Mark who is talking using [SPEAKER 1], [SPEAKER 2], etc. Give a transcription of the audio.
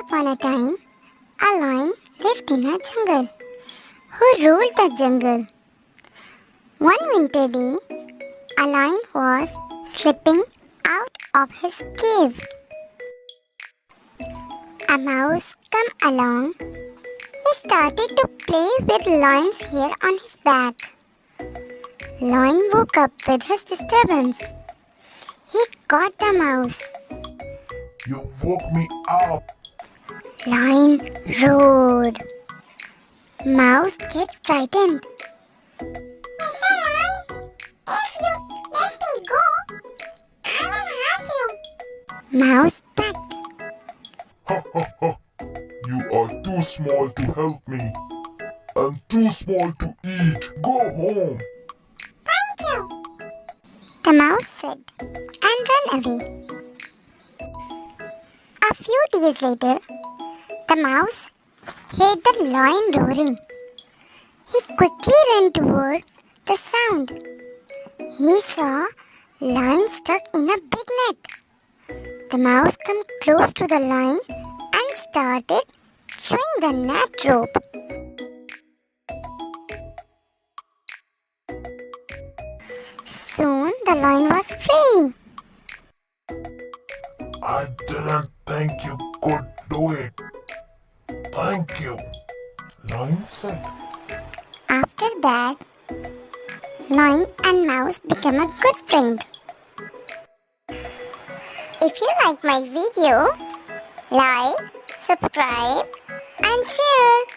[SPEAKER 1] upon a time, a lion lived in a jungle. Who ruled the jungle? One winter day, a lion was slipping out of his cave. A mouse came along. He started to play with lion's hair on his back. Lion woke up with his disturbance. He caught the mouse.
[SPEAKER 2] You woke me up.
[SPEAKER 1] Lion roared. Mouse get frightened. Mr. Lion, if you let me go, I will hurt you. Mouse begged.
[SPEAKER 2] Ha ha ha. You are too small to help me and too small to eat. Go home.
[SPEAKER 1] Thank you, the mouse said and ran away. A few days later, the mouse heard the lion roaring. He quickly ran toward the sound. He saw lion stuck in a big net. The mouse came close to the lion and started chewing the net rope. Soon the lion was free.
[SPEAKER 2] I didn't think you could do it. Thank you, Lion said.
[SPEAKER 1] After that, lion and mouse became a good friend. If you like my video, like, subscribe and share.